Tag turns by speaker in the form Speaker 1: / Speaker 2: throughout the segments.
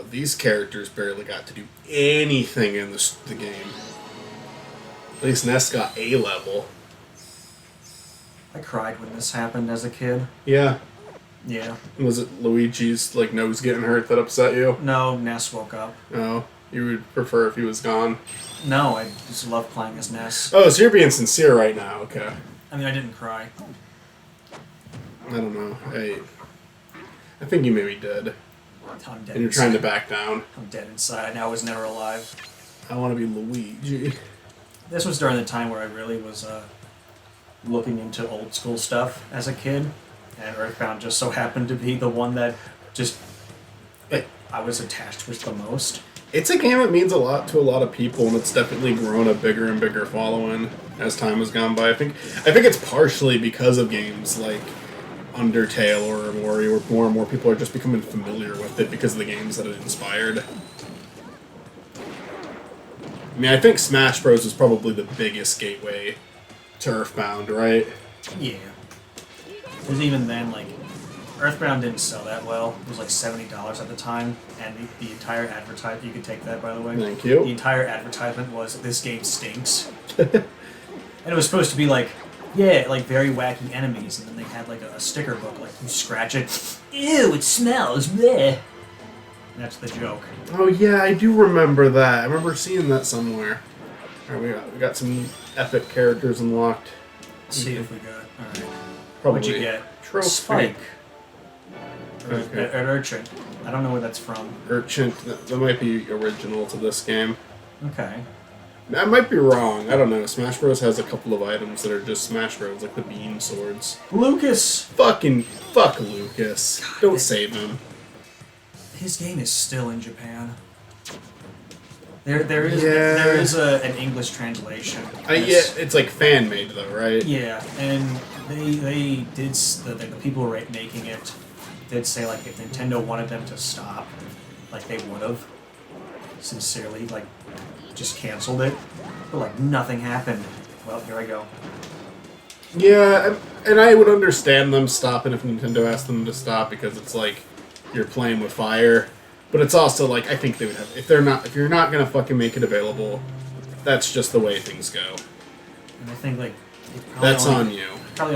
Speaker 1: these characters barely got to do anything in the game. At least Ness got A level.
Speaker 2: I cried when this happened as a kid.
Speaker 1: Yeah.
Speaker 2: Yeah.
Speaker 1: Was it Luigi's nose getting hurt that upset you?
Speaker 2: No, Ness woke up.
Speaker 1: Oh, you would prefer if he was gone?
Speaker 2: No, I just love playing as Ness.
Speaker 1: Oh, so you're being sincere right now. Okay.
Speaker 2: I mean, I didn't cry.
Speaker 1: I don't know. I think you maybe did.
Speaker 2: I'm dead.
Speaker 1: And you're trying to back down.
Speaker 2: I'm dead inside. I was never alive.
Speaker 1: I want to be Luigi.
Speaker 2: This was during the time where I really was looking into old school stuff as a kid, and Earthbound just so happened to be the one that just I was attached with the most.
Speaker 1: It's a game that means a lot to a lot of people, and it's definitely grown a bigger and bigger following as time has gone by. I think it's partially because of games like Undertale or Ori, where more and more people are just becoming familiar with it because of the games that it inspired. I mean, I think Smash Bros. Is probably the biggest gateway to Earthbound, right?
Speaker 2: Yeah. Because even then, Earthbound didn't sell that well. It was like $70 at the time, and the entire advertisement, you could take that, by the way.
Speaker 1: Thank you.
Speaker 2: The entire advertisement was, this game stinks. And it was supposed to be very wacky enemies, and then they had a sticker book, you scratch it, ew, it smells, bleh. That's the joke.
Speaker 1: Oh yeah, I do remember that. I remember seeing that somewhere. Alright, we got some epic characters unlocked.
Speaker 2: Let's see if we got. Alright.
Speaker 1: Probably.
Speaker 2: What'd you get?
Speaker 1: Trophy.
Speaker 2: Spike.
Speaker 1: Okay.
Speaker 2: An urchin. I don't know where that's from.
Speaker 1: Urchin. That might be original to this game.
Speaker 2: Okay.
Speaker 1: I might be wrong. I don't know. Smash Bros. Has a couple of items that are just Smash Bros. Like the beam swords.
Speaker 2: Lucas!
Speaker 1: Fuck Lucas.
Speaker 2: God,
Speaker 1: Don't save him.
Speaker 2: His game is still in Japan. There is an English translation.
Speaker 1: Yeah, it's fan made though, right?
Speaker 2: Yeah, and they did the people making it did say if Nintendo wanted them to stop, they would have sincerely just canceled it, but nothing happened. Well, here I go.
Speaker 1: Yeah, and I would understand them stopping if Nintendo asked them to stop because it's you're playing with fire. But it's also I think they would have if you're not gonna fucking make it available, that's just the way things go.
Speaker 2: And I think
Speaker 1: that's on you.
Speaker 2: Probably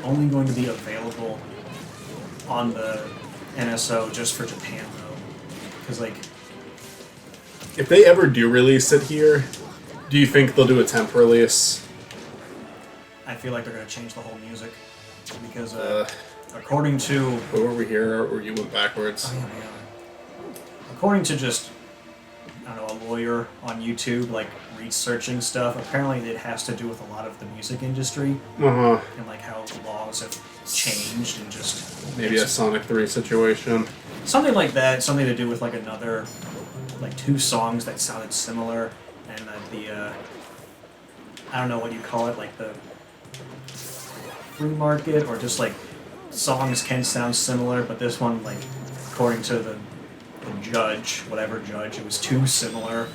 Speaker 2: only going to be available on the NSO just for Japan though, because
Speaker 1: if they ever do release it here, do you think they'll do a temp release?
Speaker 2: I feel like they're gonna change the whole music because according to
Speaker 1: what were we here or you went backwards?
Speaker 2: Oh, yeah. According to just, I don't know, a lawyer on YouTube, researching stuff, apparently it has to do with a lot of the music industry.
Speaker 1: Uh-huh.
Speaker 2: And, how laws have changed and just...
Speaker 1: Maybe a Sonic 3 situation.
Speaker 2: Something like that. Something to do with, another... two songs that sounded similar. And I don't know what you call it, the... free market, or just, songs can sound similar, but this one, according to the judge, whatever judge, it was too similar,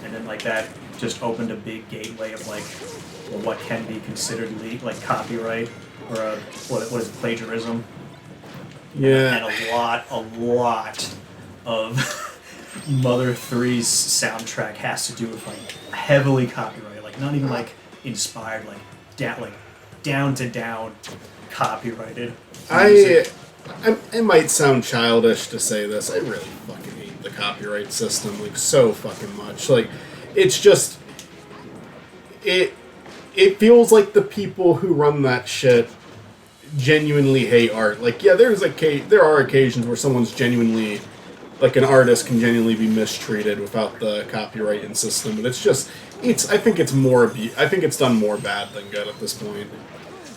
Speaker 2: and then that just opened a big gateway of what can be considered copyright or what is it, plagiarism.
Speaker 1: Yeah.
Speaker 2: And a lot of Mother 3's soundtrack has to do with heavily copyrighted, not even inspired, down to down copyrighted music.
Speaker 1: It might sound childish to say this. I really fucking hate the copyright system, so fucking much. It's just... It feels like the people who run that shit genuinely hate art. Yeah, there are occasions where someone's genuinely... an artist can genuinely be mistreated without the copyright system, but it's just... I think it's done more bad than good at this point.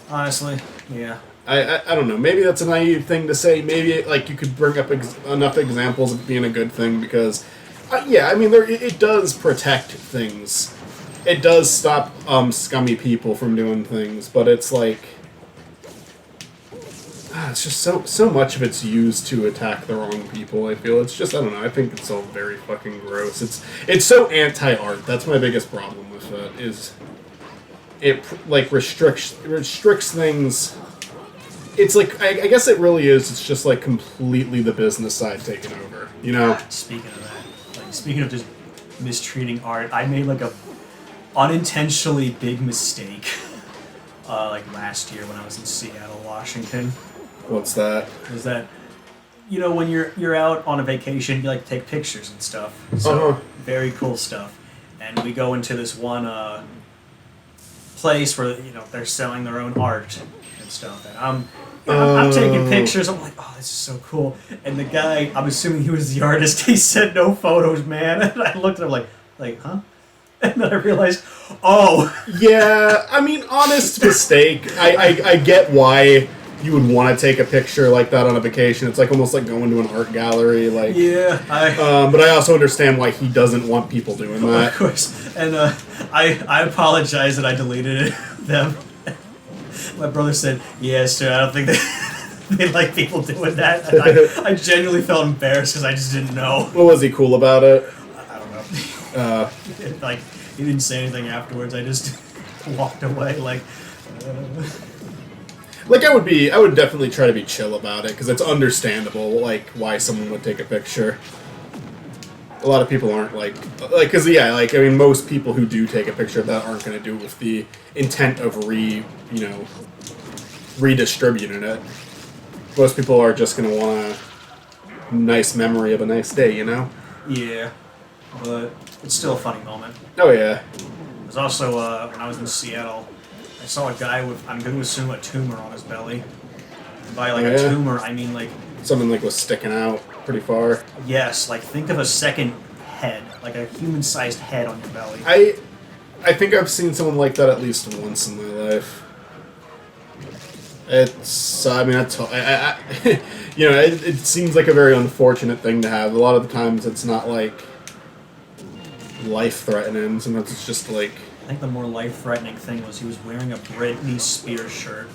Speaker 2: Honestly, yeah.
Speaker 1: I don't know. Maybe that's a naive thing to say. Maybe you could bring up enough examples of it being a good thing because, it does protect things. It does stop scummy people from doing things, but it's it's just so much of it's used to attack the wrong people. I feel it's just I don't know. I think it's all very fucking gross. It's so anti-art. That's my biggest problem with it. Is it restricts things it's like I guess it really is. It's just like completely the business side taking over. You know.
Speaker 2: Speaking of that, like speaking of just mistreating art, I made like a unintentionally big mistake. Like last year when I was in Seattle, Washington.
Speaker 1: What's that?
Speaker 2: Is that when you're out on a vacation, you like to take pictures and stuff. So very cool stuff. And we go into this one place where they're selling their own art and stuff. And I'm taking pictures. I'm like, oh, this is so cool. And the guy, I'm assuming he was the artist. He said no photos, man. And I looked at him like, huh? And then I realized, oh.
Speaker 1: Yeah, I mean, honest mistake. I get why you would want to take a picture like that on a vacation. It's like almost like going to an art gallery. Like,
Speaker 2: yeah.
Speaker 1: But I also understand why he doesn't want people doing that.
Speaker 2: Of course. And I apologize that I deleted them. My brother said, yeah, Stuart, I don't think they like people doing that. And I genuinely felt embarrassed because I just didn't know.
Speaker 1: What was he cool about it?
Speaker 2: I don't know. Like, he didn't say anything afterwards. I just walked away like...
Speaker 1: Like, I would definitely try to be chill about it, because it's understandable, like, why someone would take a picture. A lot of people aren't, because, yeah, like, I mean, most people who do take a picture of that aren't going to do it with the intent of redistributing it. Most people are just going to want a nice memory of a nice day, you know?
Speaker 2: Yeah, but it's still a funny moment.
Speaker 1: Oh, yeah.
Speaker 2: There's also, when I was in Seattle, I saw a guy with, I'm going to assume, a tumor on his belly. And by, a tumor, I mean,
Speaker 1: something, was sticking out pretty far.
Speaker 2: Yes, think of a second head, like a human-sized head on your belly.
Speaker 1: I think I've seen someone like that at least once in my life. It's, I mean, that's, it seems like a very unfortunate thing to have. A lot of the times it's not, life-threatening. Sometimes it's just,
Speaker 2: I think the more life-threatening thing was he was wearing a Britney Spears shirt.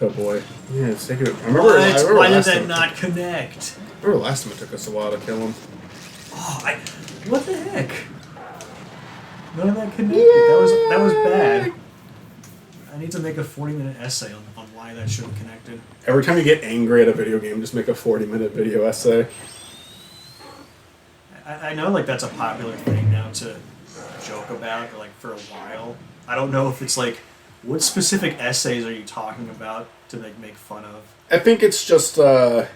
Speaker 1: Oh boy. Yeah, it's taking it.
Speaker 2: Why did that not connect?
Speaker 1: I remember last time it took us a while to kill him.
Speaker 2: Oh, what the heck? None of that connected. Yeah. That was bad. I need to make a 40-minute essay on why that should have connected.
Speaker 1: Every time you get angry at a video game, just make a 40-minute video essay.
Speaker 2: I know, that's a popular thing now to joke about, for a while. I don't know if it's, what specific essays are you talking about to, make fun of?
Speaker 1: I think it's just, I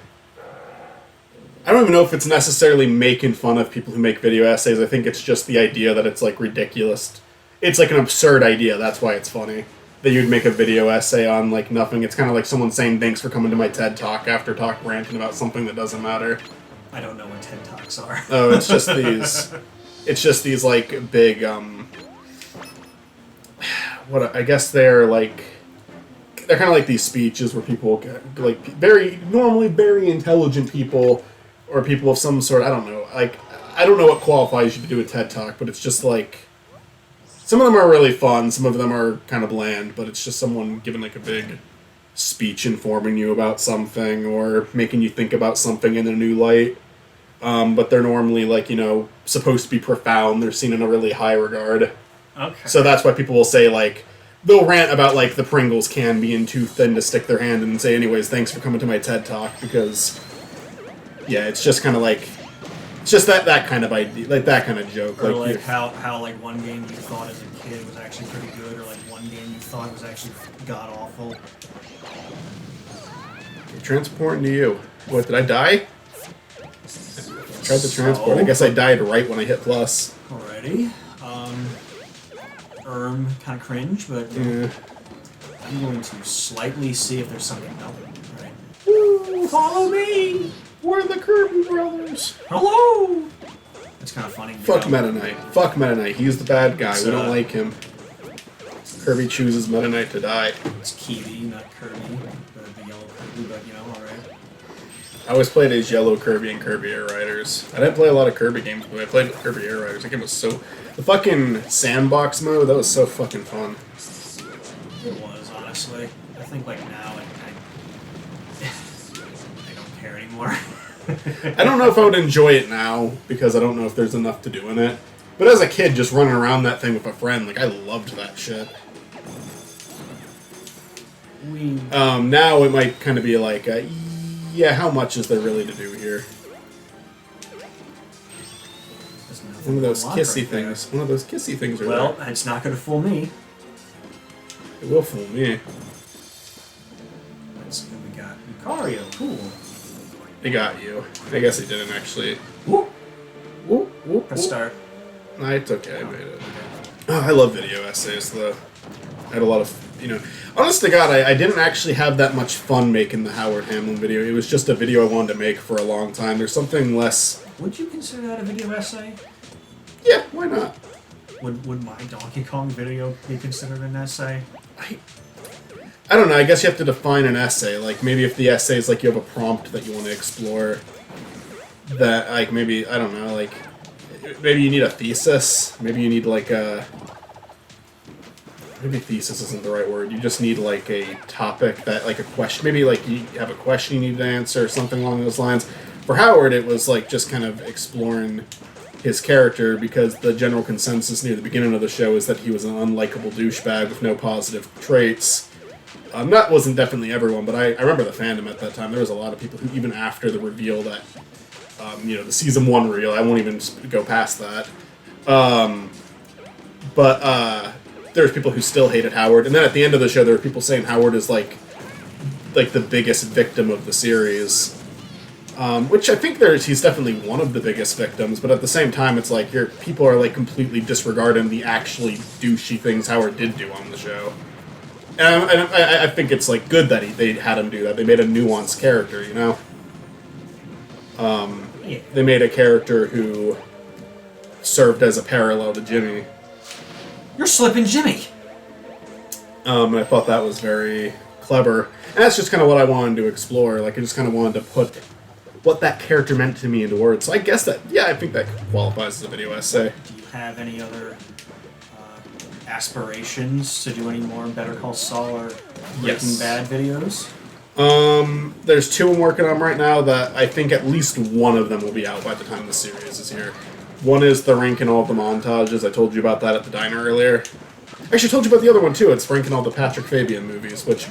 Speaker 1: don't even know if it's necessarily making fun of people who make video essays. I think it's just the idea that it's, ridiculous. It's, an absurd idea. That's why it's funny. That you'd make a video essay on, nothing. It's kind of like someone saying, thanks for coming to my TED Talk after ranting about something that doesn't matter.
Speaker 2: I don't know what TED Talks are.
Speaker 1: Oh, it's just these... It's just these, big, what, I guess they're, they're kind of like these speeches where people get, normally very intelligent people, or people of some sort, I don't know, I don't know what qualifies you to do a TED Talk, but it's just, some of them are really fun, some of them are kind of bland, but it's just someone giving, a big speech informing you about something, or making you think about something in a new light. But they're normally, supposed to be profound. They're seen in a really high regard.
Speaker 2: Okay.
Speaker 1: So that's why people will say, they'll rant about, the Pringles can being too thin to stick their hand in and say, anyways, thanks for coming to my TED Talk, because, yeah, it's just kind of it's just that kind of idea, that kind of joke.
Speaker 2: Or, how one game you thought as a kid was actually pretty good, or, one game you thought was actually god-awful.
Speaker 1: Transporting to you. What, did I die? Tried to transport. I guess I died right when I hit plus.
Speaker 2: Alrighty. Kind of cringe, but
Speaker 1: yeah.
Speaker 2: I'm going to slightly see if there's something else. Right. Ooh, follow me!
Speaker 1: We're the Kirby brothers.
Speaker 2: Hello! It's kind of funny.
Speaker 1: Fuck Meta Knight. Fuck Meta Knight. He's the bad guy. We don't like him. Kirby chooses Meta Knight to die.
Speaker 2: It's Kiwi, not Kirby. The yellow Kirby, but alright.
Speaker 1: I always played as Yellow Kirby and Kirby Air Riders. I didn't play a lot of Kirby games, but I played Kirby Air Riders. That game was so... The fucking sandbox mode, that was so fucking fun.
Speaker 2: It was, honestly. I think, now, I don't care anymore.
Speaker 1: I don't know if I would enjoy it now, because I don't know if there's enough to do in it. But as a kid, just running around that thing with a friend, I loved that shit. Now it might kind of be like, yeah, how much is there really to do here? One of those kissy things. One of those kissy things are
Speaker 2: well,
Speaker 1: there.
Speaker 2: it's not going to fool me.
Speaker 1: It will fool me.
Speaker 2: Let's see what we got. Lucario, cool.
Speaker 1: They got you. I guess they didn't actually.
Speaker 2: Whoop.
Speaker 1: Whoop, whoop,
Speaker 2: Press
Speaker 1: whoop.
Speaker 2: start.
Speaker 1: Nah, it's okay, I made it. Oh, I love video essays, though. I had a lot of, honest to God, I didn't actually have that much fun making the Howard Hamlin video. It was just a video I wanted to make for a long time. There's something less...
Speaker 2: Would you consider that a video essay?
Speaker 1: Yeah, why not?
Speaker 2: Would my Donkey Kong video be considered an essay?
Speaker 1: I don't know, I guess you have to define an essay. Like, maybe if the essay is like you have a prompt that you want to explore, that, like, maybe, I don't know, like, maybe you need a thesis. Maybe you need, like, a... Maybe thesis isn't the right word. You just need, like, a topic that, like, a question. Maybe, like, you have a question you need to answer or something along those lines. For Howard, it was, like, just kind of exploring his character, because the general consensus near the beginning of the show is that he was an unlikable douchebag with no positive traits. That wasn't definitely everyone, but I remember the fandom at that time. There was a lot of people who, even after the reveal that, the Season 1 reveal, I won't even go past that. There's people who still hated Howard, and then at the end of the show, there were people saying Howard is, like the biggest victim of the series. Which I think he's definitely one of the biggest victims, but at the same time, it's like people are like completely disregarding the actually douchey things Howard did do on the show. And I think it's like good that they had him do that. They made a nuanced character, They made a character who served as a parallel to Jimmy.
Speaker 2: You're slipping Jimmy!
Speaker 1: And I thought that was very clever. And that's just kind of what I wanted to explore. Like, I just kind of wanted to put what that character meant to me into words. So I guess I think that qualifies as a video essay.
Speaker 2: Do you have any other aspirations to do any more Better Call Saul or Breaking Bad videos?
Speaker 1: There's 2 I'm working on right now that I think at least one of them will be out by the time the series is here. One is the ranking all of the montages. I told you about that at the diner earlier. Actually, I told you about the other one, too. It's ranking all the Patrick Fabian movies, which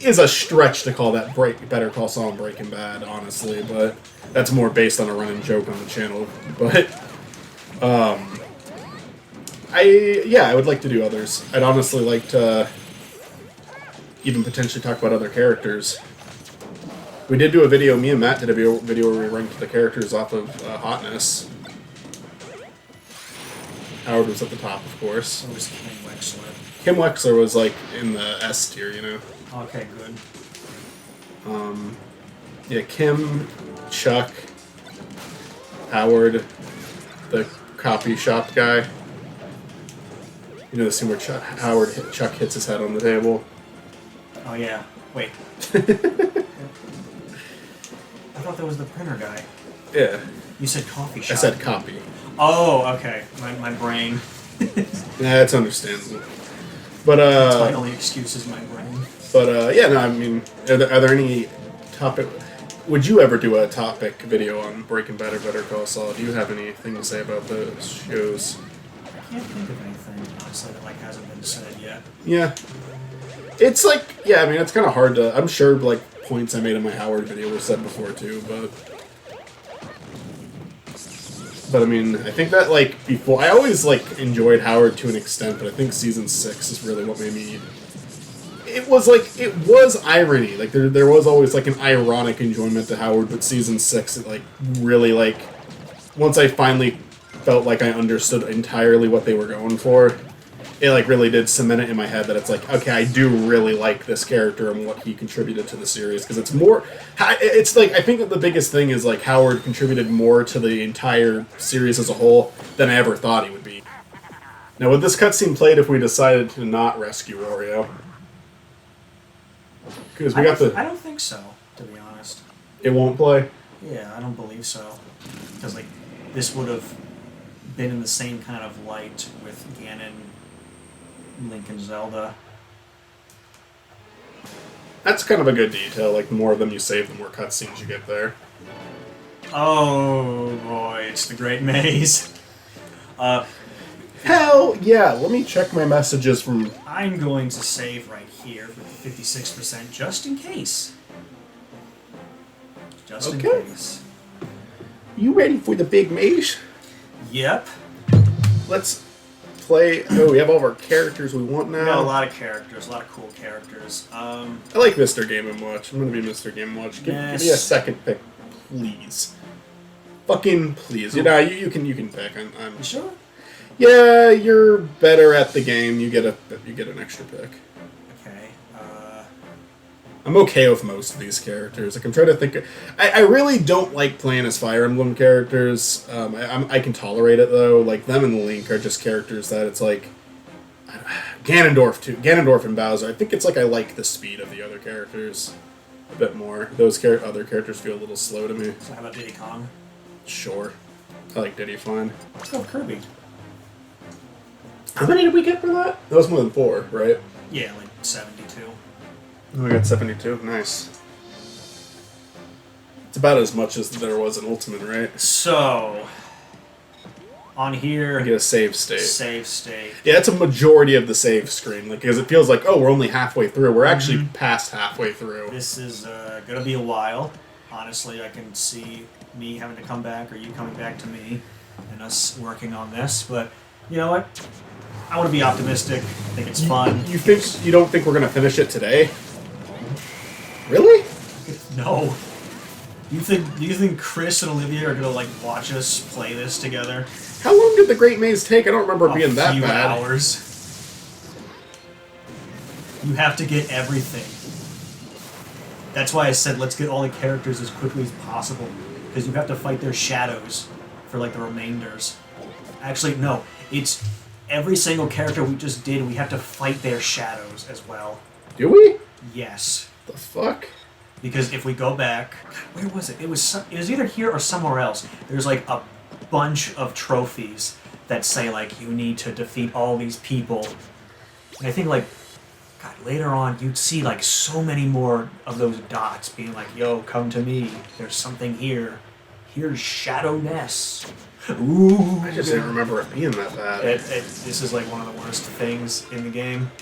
Speaker 1: is a stretch to call that Better Call Saul and Breaking Bad, honestly, but that's more based on a running joke on the channel. But, I would like to do others. I'd honestly like to even potentially talk about other characters. We did do a video, me and Matt did a video where we ranked the characters off of hotness. Howard was at the top, of course.
Speaker 2: It was Kim Wexler.
Speaker 1: Kim Wexler was, like, in the S tier,
Speaker 2: Okay, good.
Speaker 1: Kim, Chuck, Howard, the copy shop guy. The scene where Chuck hits his head on the table.
Speaker 2: Oh, yeah. Wait. I thought that was the printer guy.
Speaker 1: Yeah.
Speaker 2: You said coffee shop.
Speaker 1: I said copy.
Speaker 2: Oh, okay. My brain.
Speaker 1: Yeah, it's understandable. But,
Speaker 2: That's my only excuse is my brain.
Speaker 1: But, I mean, are there any topic... Would you ever do a topic video on Breaking Bad or Better Call Saul? Do you have anything to say about those shows?
Speaker 2: I can't think of anything, honestly, that, hasn't been said yet.
Speaker 1: Yeah. It's I mean, it's kind of hard to... I'm sure, points I made in my Howard video were said before, too, but... But, I mean, I think that, before... I always, enjoyed Howard to an extent, but I think Season 6 is really what made me... It was irony. There was always, an ironic enjoyment to Howard, but Season 6, it, really, once I finally felt like I understood entirely what they were going for, it, really did cement it in my head that it's okay, I do really like this character and what he contributed to the series, because it's more... It's, I think that the biggest thing is, Howard contributed more to the entire series as a whole than I ever thought he would be. Now, would this cutscene played if we decided to not rescue Oreo? Because we got the...
Speaker 2: I don't think so, to be honest.
Speaker 1: It won't play?
Speaker 2: Yeah, I don't believe so. Because, this would have been in the same kind of light with Ganon, Link, and Zelda.
Speaker 1: That's kind of a good detail. The more of them you save, the more cutscenes you get there.
Speaker 2: Oh, boy, it's the Great Maze.
Speaker 1: Hell yeah! Let me check my messages from...
Speaker 2: I'm going to save right here with the 56% just in case. Just in case.
Speaker 1: You ready for the big maze?
Speaker 2: Yep.
Speaker 1: Let's play... Oh, we have all of our characters we want now.
Speaker 2: We got a lot of characters, a lot of cool characters.
Speaker 1: I like Mr. Game & Watch. I'm going to be Mr. Game & Watch. Give me a second pick, please. Fucking please. You know, you can pick. I'm
Speaker 2: You sure?
Speaker 1: Yeah, you're better at the game. You get an extra pick.
Speaker 2: Okay.
Speaker 1: I'm okay with most of these characters. Like, I'm trying to think. I really don't like playing as Fire Emblem characters. I can tolerate it though. Like, them and Link are just characters that it's like Ganondorf too. Ganondorf and Bowser. I think it's like I like the speed of the other characters a bit more. Those other characters feel a little slow to me.
Speaker 2: So how about Diddy Kong?
Speaker 1: Sure, I like Diddy fine.
Speaker 2: Let's go with Kirby.
Speaker 1: How many did we get for that? That was more than 4, right?
Speaker 2: Yeah, like 72.
Speaker 1: Oh, we got 72. Nice. It's about as much as there was in Ultimate, right?
Speaker 2: So, on here,
Speaker 1: You get a save state.
Speaker 2: save state.
Speaker 1: Yeah, it's a majority of the save screen, like because it feels like, oh, we're only halfway through. We're actually past halfway through.
Speaker 2: This is gonna be a while. Honestly, I can see me having to come back or you coming back to me and us working on this. But you know what? I want to be optimistic. I think it's fun.
Speaker 1: You don't think we're gonna finish it today? Really?
Speaker 2: No. Do you think Chris and Olivia are gonna like watch us play this together?
Speaker 1: How long did the Great Maze take? I don't remember it being that
Speaker 2: A few
Speaker 1: bad.
Speaker 2: hours. You have to get everything. That's why I said let's get all the characters as quickly as possible, because you have to fight their shadows for like the remainders. Actually, no. It's every single character we just did. We have to fight their shadows as well.
Speaker 1: Do we?
Speaker 2: Yes.
Speaker 1: The fuck?
Speaker 2: Because if we go back, where was it? It was either here or somewhere else. There's like a bunch of trophies that say like you need to defeat all these people. And I think like, God, later on you'd see like so many more of those dots being like, yo, come to me. There's something here. Here's Shadow Ness. Ooh.
Speaker 1: I just didn't remember it being that bad.
Speaker 2: This is like one of the worst things in the game.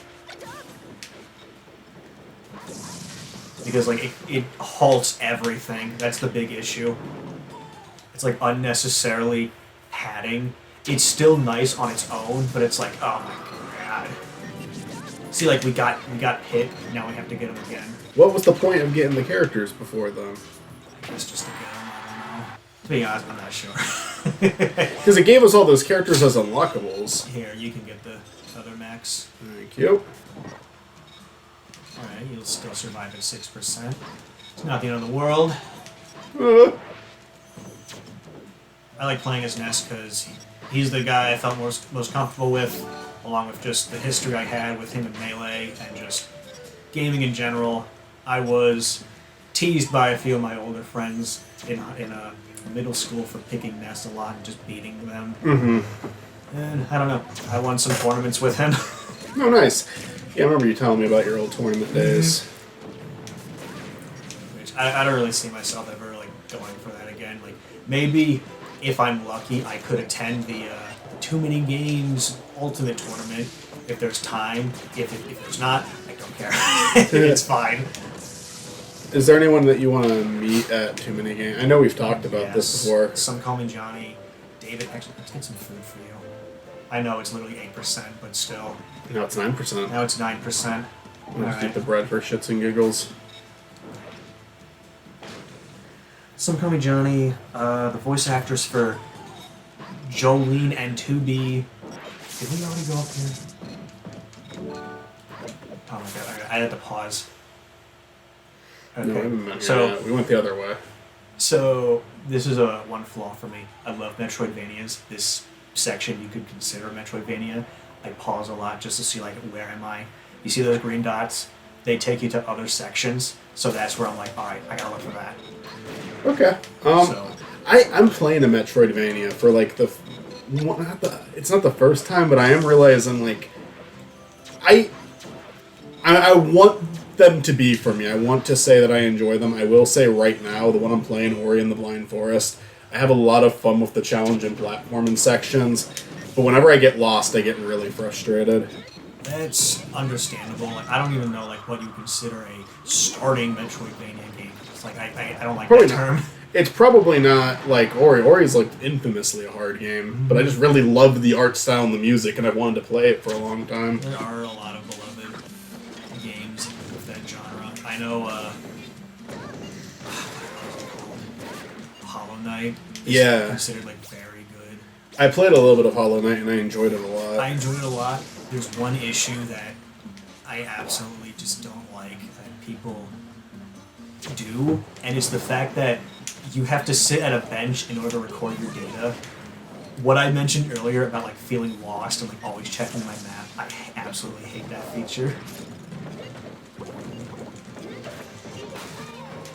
Speaker 2: Because like it halts everything. That's the big issue. It's like unnecessarily padding. It's still nice on its own, but it's like, oh my god. See, like we got hit. Now we have to get them again.
Speaker 1: What was the point of getting the characters before them?
Speaker 2: It's just to get them. I don't know. To be honest, I'm not sure.
Speaker 1: Because it gave us all those characters as unlockables.
Speaker 2: Here, you can get the other max.
Speaker 1: Thank you.
Speaker 2: Alright, you'll still survive at 6%. It's not the end of the world. I like playing as Ness because he's the guy I felt most comfortable with, along with just the history I had with him in Melee and just gaming in general. I was teased by a few of my older friends in middle school for picking Ness a lot and just beating them.
Speaker 1: Mm-hmm.
Speaker 2: And I don't know, I won some tournaments with him.
Speaker 1: Oh, nice. Yeah, I remember you telling me about your old tournament days.
Speaker 2: Which I don't really see myself ever like going for that again. Like maybe if I'm lucky, I could attend the Too Many Games Ultimate Tournament if there's time. If there's not, I don't care. It's fine.
Speaker 1: Is there anyone that you want to meet at Too Many Games? I know we've talked about this before.
Speaker 2: Some call me Johnny. David, actually, let's get some food for you. I know it's literally 8%, but still.
Speaker 1: Now it's 9%.
Speaker 2: Now it's 9%.
Speaker 1: I'll just eat the bread for shits and giggles.
Speaker 2: Some call me Johnny. The voice actress for Jolene and 2B. Did we already go up here? Oh my god, I had to pause. Okay.
Speaker 1: No, I haven't been here
Speaker 2: So
Speaker 1: yet. We went the other way.
Speaker 2: So this is one flaw for me. I love Metroidvanias. This section you could consider Metroidvania. I pause a lot just to see like where am I. You see those green dots? They take you to other sections. So that's where I'm like, all right, I gotta look for that.
Speaker 1: Okay. I'm playing a Metroidvania for like it's not the first time, but I am realizing like I want them to be for me. I want to say that I enjoy them. I will say right now, the one I'm playing, Ori and the Blind Forest, I have a lot of fun with the challenge and platforming sections, But whenever I get lost, I get really frustrated.
Speaker 2: That's understandable. Like, I don't even know like what you consider a starting Metroidvania game. It's like I don't like
Speaker 1: Probably
Speaker 2: that term.
Speaker 1: not. It's probably not like Ori. Ori's like infamously a hard game, but I just really love the art style and the music, and I've wanted to play it for a long time.
Speaker 2: There are a lot of beloved games of that genre. I know Hollow Knight is considered like very good.
Speaker 1: I played a little bit of Hollow Knight, and I enjoyed it a lot.
Speaker 2: I enjoyed it a lot. There's one issue that I absolutely just don't like that people do, and it's the fact that you have to sit at a bench in order to record your data. What I mentioned earlier about like feeling lost and like always checking my map, I absolutely hate that feature.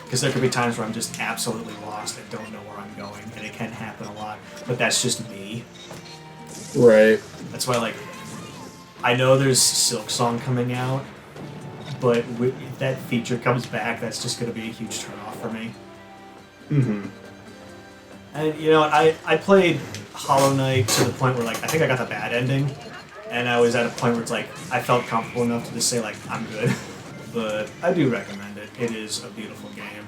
Speaker 2: Because there could be times where I'm just absolutely lost and don't know where I'm going, and it can happen a lot, but that's just me.
Speaker 1: Right.
Speaker 2: That's why, like, I know there's Silk Song coming out, but if that feature comes back, that's just going to be a huge turnoff for me.
Speaker 1: Mm-hmm.
Speaker 2: And, you know, I played Hollow Knight to the point where, like, I think I got the bad ending, and I was at a point where it's like, I felt comfortable enough to just say, like, I'm good. But I do recommend it. It is a beautiful game.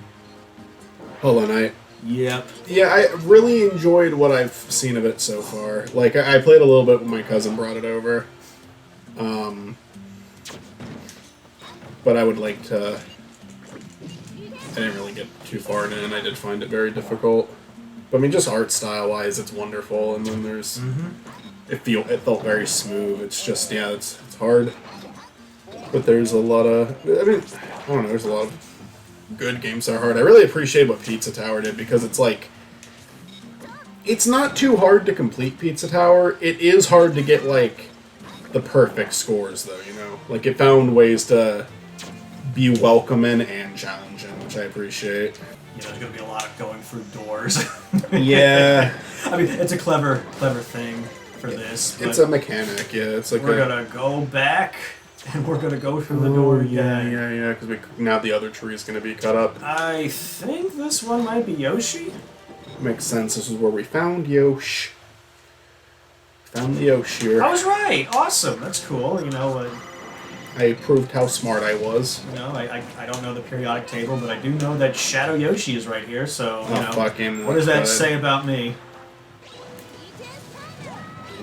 Speaker 1: Hollow Knight.
Speaker 2: Yep.
Speaker 1: Yeah, I really enjoyed what I've seen of it so far. Like, I played a little bit when my cousin brought it over. But I would like to... I didn't really get too far in it, and I did find it very difficult. But I mean, just art style-wise, it's wonderful, and then there's... It felt very smooth. It's just, yeah, it's hard. But there's a lot of... I mean, I don't know, there's a lot of good games that are hard. I really appreciate what Pizza Tower did, because it's like... It's not too hard to complete Pizza Tower. It is hard to get, like, the perfect scores, though, you know? Like, it found ways to be welcoming and challenging, which I appreciate.
Speaker 2: You know, there's going to be a lot of going through doors.
Speaker 1: Yeah.
Speaker 2: I mean, it's a clever thing for this.
Speaker 1: It's a mechanic, yeah. It's like
Speaker 2: we're going to go back, and we're going to go through the door again.
Speaker 1: Yeah, because now the other tree is going to be cut up.
Speaker 2: I think this one might be Yoshi.
Speaker 1: Makes sense. This is where we found Yoshi. Found the Yoshi.
Speaker 2: I was right. Awesome. That's cool. You know,
Speaker 1: I proved how smart I was.
Speaker 2: You know, I don't know the periodic table, but I do know that Shadow Yoshi is right here. So, you know,
Speaker 1: fucking
Speaker 2: what does that say about me?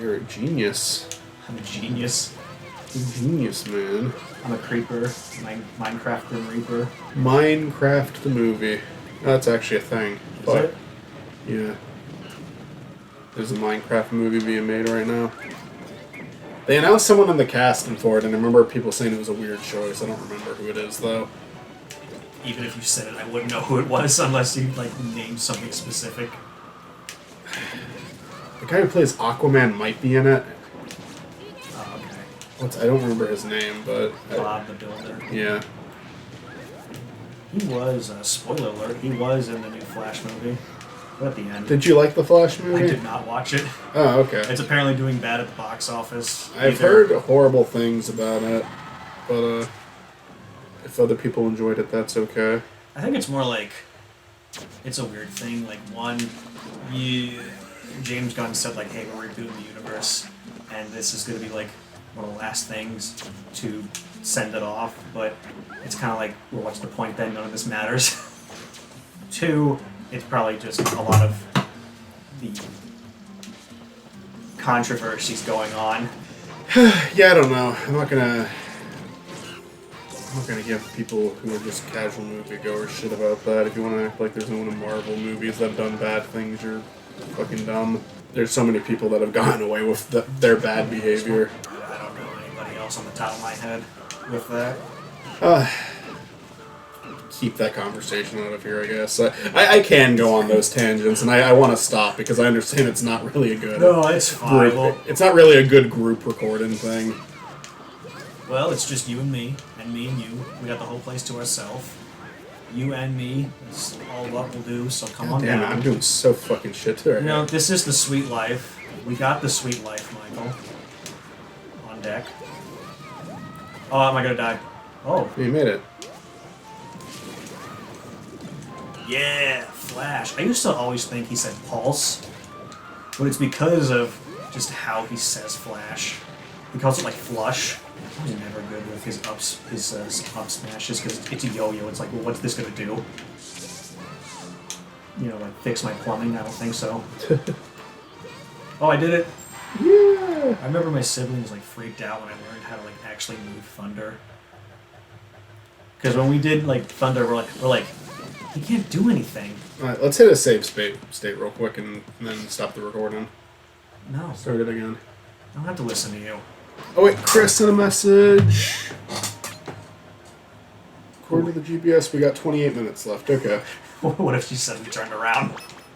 Speaker 1: You're a genius.
Speaker 2: I'm a genius.
Speaker 1: You're a genius, man.
Speaker 2: I'm a creeper. Minecraft Grim Reaper.
Speaker 1: Minecraft the movie. That's actually a thing.
Speaker 2: Is it?
Speaker 1: Yeah. There's a Minecraft movie being made right now. They announced someone in the casting for it, and I remember people saying it was a weird choice. I don't remember who it is, though.
Speaker 2: Even if you said it, I wouldn't know who it was unless you, like, named something specific.
Speaker 1: The guy who plays Aquaman might be in it.
Speaker 2: Oh, okay.
Speaker 1: I don't remember his name, but...
Speaker 2: Bob the Builder.
Speaker 1: Yeah.
Speaker 2: He was, spoiler alert, he was in the new Flash movie. But at the end.
Speaker 1: Did you like the Flash movie?
Speaker 2: I did not watch it.
Speaker 1: Oh, okay.
Speaker 2: It's apparently doing bad at the box office.
Speaker 1: I've heard horrible things about it, but if other people enjoyed it, that's okay.
Speaker 2: I think it's more like, it's a weird thing. Like, one, James Gunn said, like, hey, we're rebooting the universe, and this is going to be, like, one of the last things to send it off, but it's kind of like, well, what's the point then? None of this matters. Two, it's probably just a lot of the controversies going on.
Speaker 1: Yeah, I don't know. I'm not gonna give people who are just casual moviegoers shit about that. If you want to act like there's no one in Marvel movies that have done bad things, you're fucking dumb. There's so many people that have gotten away with their bad behavior.
Speaker 2: I don't know anybody else on the top of my head with that.
Speaker 1: Keep that conversation out of here, I guess. I can go on those tangents, and I want to stop because I understand it's not really a good...
Speaker 2: No, it's fine.
Speaker 1: It's not really a good group recording thing.
Speaker 2: Well, it's just you and me and you. We got the whole place to ourselves. You and me is all what we'll do, so come on
Speaker 1: Damn
Speaker 2: down.
Speaker 1: it, I'm doing so fucking shit today.
Speaker 2: You know, this is the sweet life. We got the sweet life, Michael. On deck. Oh, am I gonna die? Oh.
Speaker 1: You made it.
Speaker 2: Yeah, Flash. I used to always think he said Pulse, but it's because of just how he says flash. He calls it like flush. He's never good with his up smashes because it's a yo-yo. It's like, well, what's this gonna do? You know, like fix my plumbing? I don't think so. Oh, I did it!
Speaker 1: Yeah!
Speaker 2: I remember my siblings like freaked out when I learned how to like actually move Thunder. Because when we did like Thunder, we're like, he can't do anything.
Speaker 1: Alright, let's hit a save state real quick and then stop the recording.
Speaker 2: No,
Speaker 1: Start it again.
Speaker 2: I don't have to listen to you.
Speaker 1: Oh wait, Chris sent a message. According to the GPS, we got 28 minutes left. Okay.
Speaker 2: What if she said we turned around?